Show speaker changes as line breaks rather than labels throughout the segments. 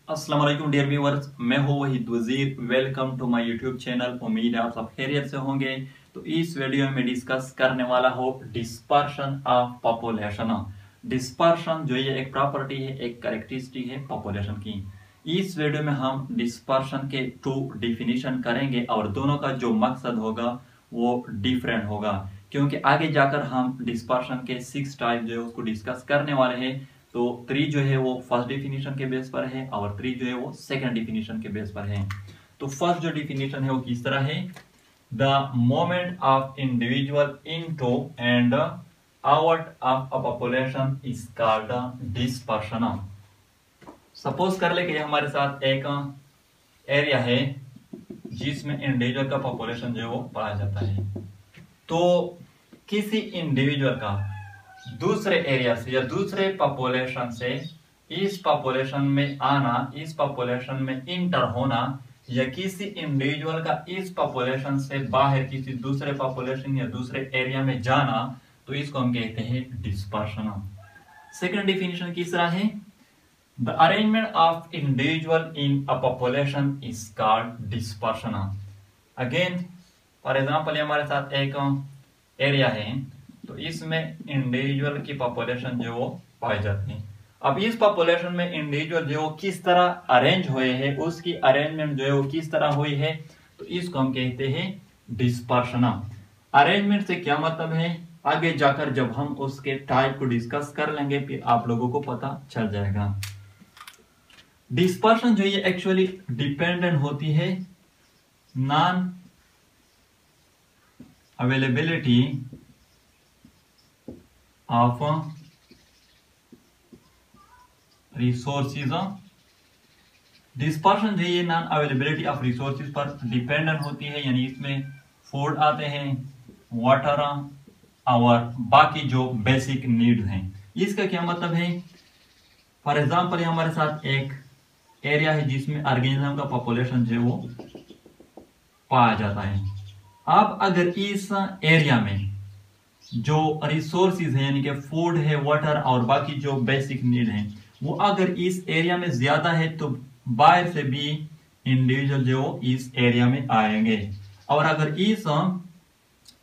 अस्सलाम वालेकुम dear viewers, मैं हूं Waheed Wazir. Welcome to my YouTube channel. उम्मीद है आप सब खैरियत से होंगे। तो इस वीडियो में डिस्कस करने वाला हूं डिस्पर्शन ऑफ पॉपुलेशन। डिस्पर्शन जो ये एक प्रॉपर्टी है, एक कैरेक्टरिस्टिक है पॉपुलेशन की। इस वीडियो में हम डिस्पर्शन के 2 डिफिनीशन करेंगे और दोनों का जो मकसद होगा वो डिफरेंट होगा, क्योंकि आगे जाकर हम डिस्पर्शन के 6 टाइप जो है उसको डिस्कस करने वाले हैं। तो 3 जो है वो फर्स्ट डिफिनीशन के बेस पर है और 3 जो है वो सेकंड डिफिनीशन के बेस पर है। तो फर्स्ट जो डिफिनीशन है वो किस तरह है? The moment of individual into and out of a population is called dispersion. Suppose कर ले कि हमारे साथ एक एरिया है जिसमें इंडिविजुअल का पॉपुलेशन जो है वो पाया जाता है। तो किसी इंडिविजुअल का दूसरे एरिया से या दूसरे पॉपुलेशन से इस पॉपुलेशन में आना, इस पॉपुलेशन में इंटर होना, या किसी इंडिविजुअल का इस पॉपुलेशन से बाहर किसी दूसरे पॉपुलेशन या दूसरे एरिया में जाना, तो इसको हम कहते हैं डिस्पर्शन। सेकंड डिफिनेशन किस तरह है? The arrangement of individual in a population is called dispersion. Again for example हमारे साथ एक एरिया है, तो इसमें इंडिविजुअल की पॉपुलेशन जो वो पाई जाती है। अब इस पॉपुलेशन में इंडिविजुअल जो वो किस तरह अरेंज हुए हैं, उसकी अरेंजमेंट जो है वो किस तरह हुई है, तो इसको हम कहते हैं डिस्पर्शन। अरेंजमेंट से क्या मतलब है, आगे जाकर जब हम उसके टाइप को डिस्कस कर लेंगे फिर आप लोगों को पता चल जाएगा। डिस्पर्शन जो ये एक्चुअली डिपेंडेंट होती है non availability of resources. Dispersion जो ये नॉन अवेलेबिलिटी ऑफ रिसोर्सेज पर डिपेंडेंट होती है, यानी इसमें फूड आते हैं, वाटर और बाकी जो बेसिक नीड्स हैं। इसका क्या मतलब है? फॉर एग्जांपल हमारे साथ एक एरिया है जिसमें ऑर्गेनिज्म का पॉपुलेशन जो है वो पाया जाता है। अब अगर इस एरिया में जो रिसोर्सेज है, यानी कि फूड है, वाटर और बाकी जो बेसिक नीड है, वो अगर इस एरिया में ज्यादा है तो बाहर से भी इंडिविजुअल जो इस एरिया में आएंगे। और अगर इस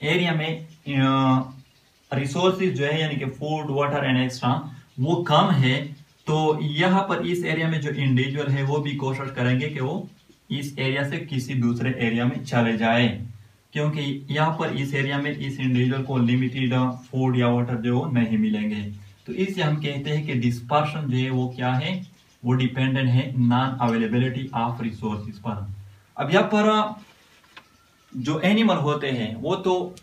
एरिया में रिसोर्सेज जो है यानी कि फूड, वाटर एंड एक्स्ट्रा वो कम है, तो यहाँ पर इस एरिया में जो इंडिविजुअल है वो भी कोशिश करेंगे कि वो इस एरिया से किसी दूसरे एरिया में चले जाए, क्योंकि यहाँ पर इस एरिया में इस इंडिविजुअल को लिमिटेड फूड या वाटर जो नहीं मिलेंगे। तो इसलिए हम कहते हैं कि डिस्पर्शन जो है वो क्या है, वो डिपेंडेंट है नॉन अवेलेबिलिटी ऑफ रिसोर्सेज पर। अब यहाँ पर जो एनिमल होते हैं वो तो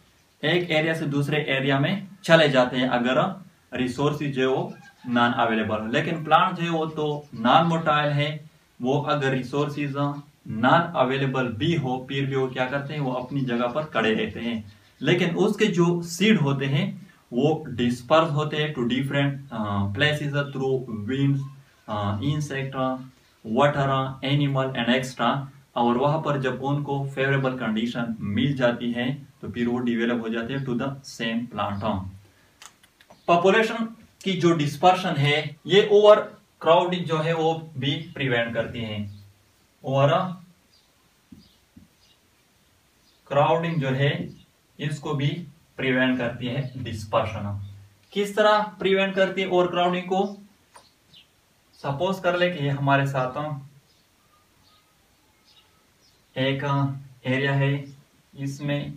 एक एरिया से दूसरे एरिया में चले जाते हैं अगर रिसोर्सेज जो है वो नॉन अवेलेबल हो, लेकिन प्लांट जो है वो तो नॉन मोटाइल है। वो अगर रिसोर्सेज नॉन अवेलेबल भी हो फिर भी वो क्या करते हैं, वो अपनी जगह पर खड़े रहते हैं। लेकिन उसके जो सीड होते हैं वो डिस्पर्स होते हैं to different places through winds, insect, water, animal and extra. और वहां पर जब उनको फेवरेबल कंडीशन मिल जाती है तो फिर वो डिवेलप हो जाते हैं to the same plant. Population की जो डिस्पर्शन है ये ओवर क्राउडिंग जो है वो भी प्रिवेंट करती है। ओवर क्राउडिंग जो है इसको भी प्रिवेंट करती है डिस्पर्शन। किस तरह प्रिवेंट करती है ओवर क्राउडिंग को? सपोज कर ले कि हमारे साथ एक एरिया है, इसमें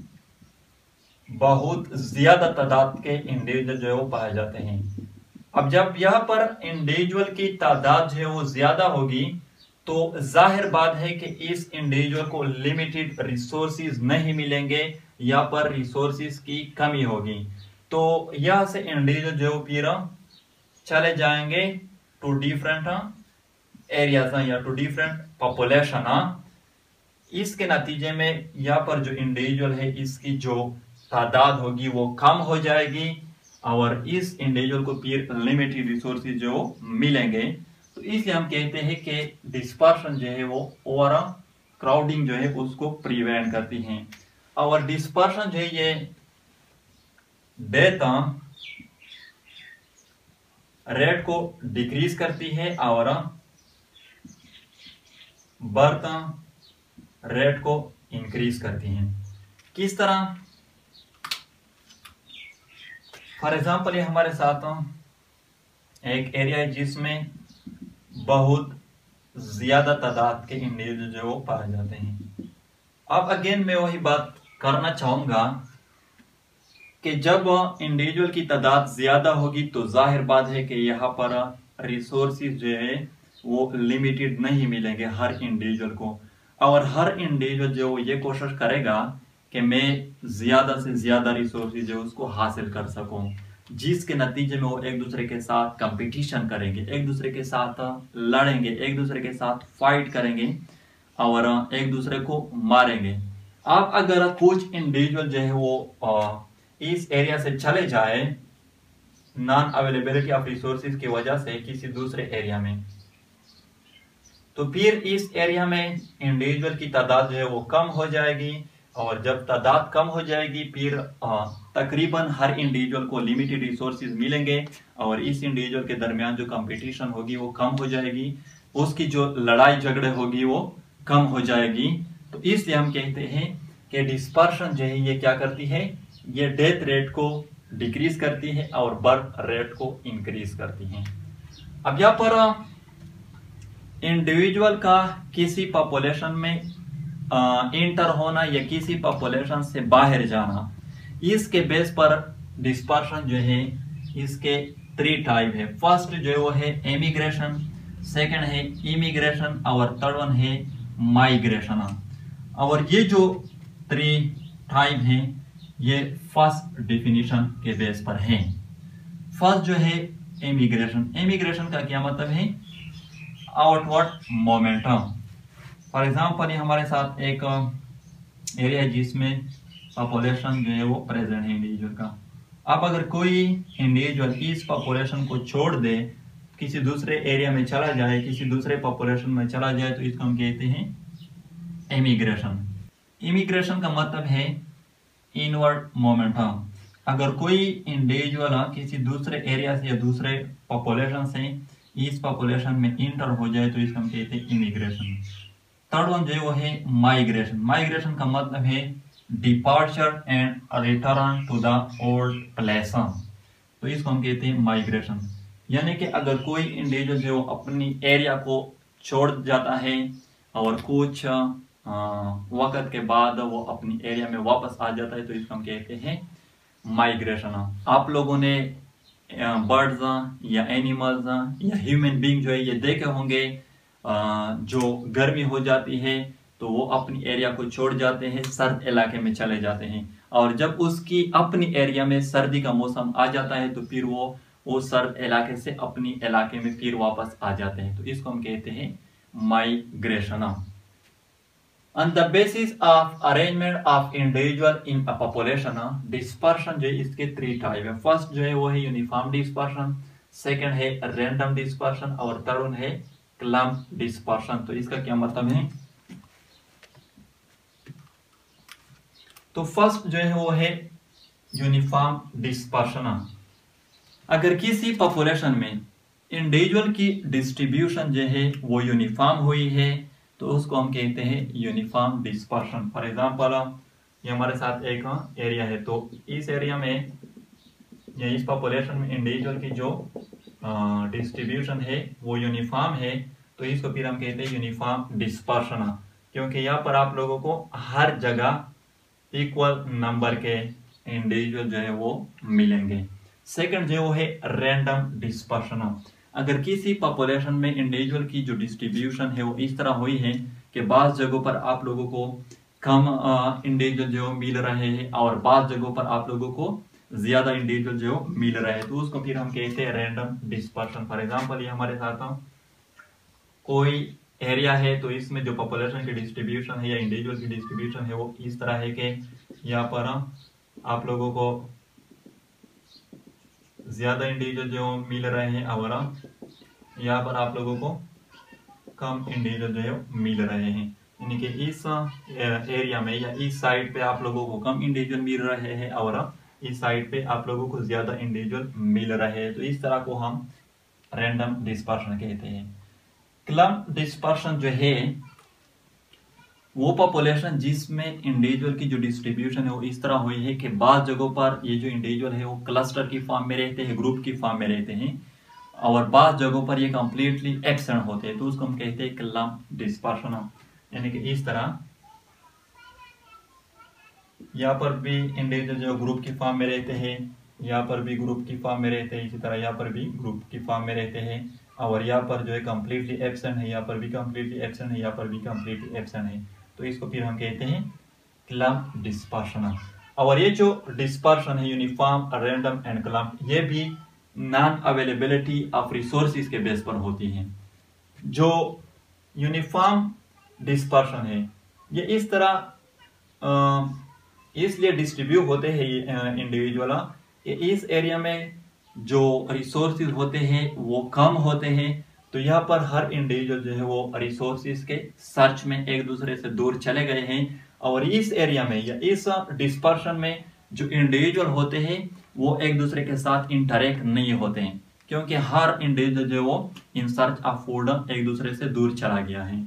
बहुत ज्यादा तादाद के इंडिविजुअल जो है वो पाए जाते हैं। अब जब यहाँ पर इंडिविजुअल की तादाद जो है वो ज्यादा होगी तो जाहिर बात है कि इस इंडिविजुअल को लिमिटेड रिसोर्सेज नहीं मिलेंगे, यहाँ पर रिसोर्सेज की कमी होगी। तो यहाँ से इंडिविजुअल जो फिर चले जाएंगे टू डिफरेंट एरियाज या टू डिफरेंट पॉपुलेशन। इसके नतीजे में यहाँ पर जो इंडिविजुअल है इसकी जो तादाद होगी वो कम हो जाएगी और इस इंडिविजुअल को फिर लिमिटेड रिसोर्सेज जो मिलेंगे। तो इसलिए हम कहते हैं कि डिस्पर्शन जो है वो ओवर क्राउडिंग जो है उसको प्रिवेंट करती है। और डिस्पर्शन जो है ये डेथ रेट को डिक्रीज करती है और बर्थ रेट को इंक्रीज करती हैं। किस तरह? फॉर एग्जाम्पल ये हमारे साथ एक एरिया है जिसमें बहुत ज्यादा तादाद के इंडिविजुअल जो वो पाए जाते हैं। अब अगेन मैं वही बात करना चाहूंगा कि जब इंडिविजुअल की तादाद ज्यादा होगी तो जाहिर बात है कि यहाँ पर रिसोर्सेज जो है वो लिमिटेड नहीं मिलेंगे हर इंडिविजुअल को, और हर इंडिविजुअल जो ये कोशिश करेगा कि मैं ज्यादा से ज्यादा रिसोर्सेज जो उसको हासिल कर सकूं, जिसके नतीजे में वो एक दूसरे के साथ कंपटीशन करेंगे, एक दूसरे के साथ लड़ेंगे, एक दूसरे के साथ फाइट करेंगे और एक दूसरे को मारेंगे। अब अगर कुछ इंडिविजुअल जो है वो इस एरिया से चले जाए नॉन अवेलेबिलिटी ऑफ रिसोर्सेज की वजह से किसी दूसरे एरिया में, तो फिर इस एरिया में इंडिविजुअल की तादाद जो है वो कम हो जाएगी, और जब तादाद कम हो जाएगी फिर तकरीबन हर इंडिविजुअल को लिमिटेड रिसोर्सेज मिलेंगे और इस इंडिविजुअल के दरमियान जो कंपटीशन होगी वो कम हो जाएगी, उसकी जो लड़ाई झगड़े होगी वो कम हो जाएगी। तो इसलिए हम कहते हैं कि डिस्पर्शन जो है ये क्या करती है, ये डेथ रेट को डिक्रीज करती है और बर्थ रेट को इंक्रीज करती है। अब यहाँ पर इंडिविजुअल का किसी पॉपुलेशन में इंटर होना या किसी पॉपुलेशन से बाहर जाना, इसके बेस पर डिस्पर्शन जो है इसके 3 टाइप है। फर्स्ट जो है वो है एमिग्रेशन, सेकंड है इमिग्रेशन और थर्ड वन है माइग्रेशन। और ये जो 3 टाइप हैं ये फर्स्ट डेफिनेशन के बेस पर है। फर्स्ट जो है एमिग्रेशन, एमिग्रेशन का क्या मतलब है, आउटवर्ड मोमेंटम। फॉर एग्जाम्पल ये हमारे साथ एक एरिया है जिसमें पॉपुलेशन जो है वो प्रेजेंट है इंडिविजुअल का। अब अगर कोई इंडिविजुअल इस पॉपुलेशन को छोड़ दे, किसी दूसरे एरिया में चला जाए, किसी दूसरे पॉपुलेशन में चला जाए, तो इसको हम कहते हैं इमिग्रेशन। इमिग्रेशन का मतलब है इनवर्ड मोमेंटम। अगर कोई इंडिविजुअल किसी दूसरे एरिया से या दूसरे पॉपुलेशन से इस पॉपुलेशन में इंटर हो जाए तो इसको हम कहते हैं इमिग्रेशन। थर्ड वन जो है माइग्रेशन। माइग्रेशन का मतलब है departure and return to the old place, तो इसको हम कहते हैं माइग्रेशन। यानी कि अगर कोई इंडिविजुअल जो अपनी एरिया को छोड़ जाता है और कुछ वक्त के बाद वो अपनी एरिया में वापस आ जाता है तो इसको हम कहते हैं माइग्रेशन। आप लोगों ने बर्ड्स या एनिमल्स या ह्यूमन बीइंग जो है ये देखे होंगे, जो गर्मी हो जाती है तो वो अपनी एरिया को छोड़ जाते हैं, सर्द इलाके में चले जाते हैं, और जब उसकी अपनी एरिया में सर्दी का मौसम आ जाता है तो फिर वो सर्द इलाके से अपनी इलाके में फिर वापस आ जाते हैं, तो इसको हम कहते हैं migration. On the basis of arrangement of individual in a population, dispersion जो है इसके 3 टाइप है। फर्स्ट जो है वो है यूनिफॉर्म डिस्पर्शन, सेकंड है रैंडम डिस्पर्शन और थर्ड वन है क्लम्प डिस्पर्शन। तो इसका क्या मतलब है, तो फर्स्ट जो है वो है यूनिफॉर्म डिस्पर्शन। अगर किसी पॉपुलेशन में इंडिविजुअल की डिस्ट्रीब्यूशन जो है वो यूनिफॉर्म हुई है तो उसको हम कहते हैं यूनिफॉर्म डिस्पर्शन। फॉर एग्जांपल ये हमारे साथ एक एरिया है, तो इस एरिया में या इस पॉपुलेशन में इंडिविजुअल की जो डिस्ट्रीब्यूशन है वो यूनिफॉर्म है, तो इसको फिर हम कहते हैं यूनिफॉर्म डिस्पर्शन, क्योंकि यहाँ पर आप लोगों को हर जगह इक्वल नंबर के इंडिविजुअल जो है वो मिलेंगे। सेकंड जो है रैंडम डिस्पर्शन। अगर किसी पॉपुलेशन में इंडिविजुअल की जो डिस्ट्रीब्यूशन है वो इस तरह हुई है कि बाज़ जगहों पर आप लोगों को कम इंडिविजुअल जो मिल रहे हैं और बाज़ जगहों पर आप लोगों को ज्यादा इंडिविजुअल जो मिल रहे हैं, तो उसको फिर हम कहते हैं रैंडम डिस्पर्शन। फॉर एग्जांपल ये हमारे साथ कोई एरिया है तो इसमें जो पॉपुलेशन की डिस्ट्रीब्यूशन है या इंडिविजुअल की डिस्ट्रीब्यूशन है वो इस तरह है कि यहाँ पर आप लोगों को ज्यादा इंडिविजुअल जो मिल रहे हैं और यहाँ पर आप लोगों को कम इंडिविजुअल जो है मिल रहे हैं, यानी कि इस एरिया में या इस साइड पे आप लोगों को कम इंडिविजुअल मिल रहे हैं और इस साइड पे आप लोगों को ज्यादा इंडिविजुअल मिल रहे हैं, तो इस तरह को हम रैंडम डिस्पर्शन कहते हैं। क्लम्प डिस्पर्शन जो है वो पॉपुलेशन जिसमें इंडिविजुअल की जो डिस्ट्रीब्यूशन है वो इस तरह हुई है कि बाज़ जगहों पर ये जो इंडिविजुअल है वो क्लस्टर की फॉर्म में रहते हैं, ग्रुप की फॉर्म में रहते हैं, और बाज़ जगहों पर ये कंप्लीटली एब्सेंट होते हैं, तो उसको हम कहते हैं क्लम्प डिस्पर्शन। यानी कि इस तरह यहाँ पर भी इंडिविजुअल जो ग्रुप की फॉर्म में रहते हैं, यहाँ पर भी ग्रुप की फॉर्म में रहते हैं, इसी तरह यहाँ पर भी ग्रुप की फॉर्म में रहते हैं, और यहाँ पर जो है कंप्लीटली एब्सेंट है, यहाँ पर भी कंप्लीटली एब्सेंट है, यहाँ पर भी कंप्लीटली एब्सेंट है, तो इसको फिर हम कहते हैं क्लम्प डिस्पर्शन। और ये जो डिस्पर्शन है यूनिफॉर्म, रैंडम एंड क्लम्प, ये भी नॉन अवेलेबिलिटी ऑफ रिसोर्सेज के बेस पर होती हैं। जो यूनिफॉर्म डिस्पर्शन है ये इस तरह इसलिए डिस्ट्रीब्यूट होते हैं इंडिविजुअल, इस एरिया में जो रिसोर्सेज होते हैं वो कम होते हैं, तो यहाँ पर हर इंडिविजुअल जो है वो रिसोर्सेज के सर्च में एक दूसरे से दूर चले गए हैं, और इस एरिया में या इस डिस्पर्शन में जो इंडिविजुअल होते हैं वो एक दूसरे के साथ इंटरेक्ट नहीं होते हैं, क्योंकि हर इंडिविजुअल जो है वो इन सर्च ऑफ फूड एक दूसरे से दूर चला गया है।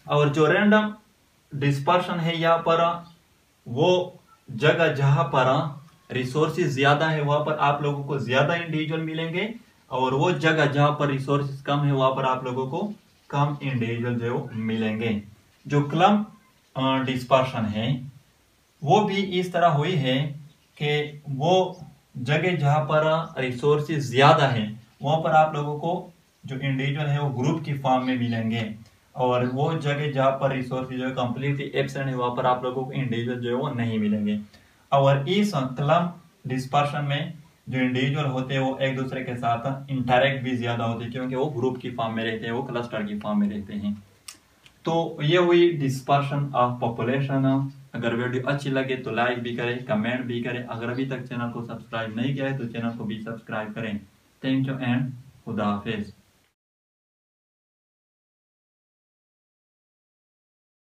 और जो रैंडम डिस्पर्शन है यहाँ पर वो जगह जहां पर रिसोर्सेज ज्यादा है वहां पर आप लोगों को ज्यादा इंडिविजुअल मिलेंगे, और वो जगह जहां पर रिसोर्सेज कम है वहां पर आप लोगों को कम इंडिविजुअल जो मिलेंगे। जो क्लम्प डिस्पर्शन है वो भी इस तरह हुई है कि वो जगह जहां पर रिसोर्सेज ज्यादा है वहां पर आप लोगों को जो इंडिविजुअल है वो ग्रुप की फॉर्म में मिलेंगे, और वो जगह जहां पर रिसोर्सेज जो है कंप्लीटली एब्सेंट है वहां पर आप लोगों को इंडिविजुअल जो है वो नहीं मिलेंगे। और इस क्लम्प डिस्पर्शन में जो इंडिविजुअल होते हैं वो एक दूसरे के साथ इंटरेक्ट भी ज्यादा होते हैं, क्योंकि वो ग्रुप की फॉर्म में रहते हैं, वो क्लस्टर की फॉर्म में रहते हैं। तो ये हुई डिस्पर्शन ऑफ पॉपुलेशन। अगर वीडियो अच्छी लगे तो लाइक भी करें, कमेंट भी करें। अगर अभी तक चैनल को सब्सक्राइब नहीं किया है तो चैनल को भी सब्सक्राइब करें। थैंक यू एंड खुदा हाफिज।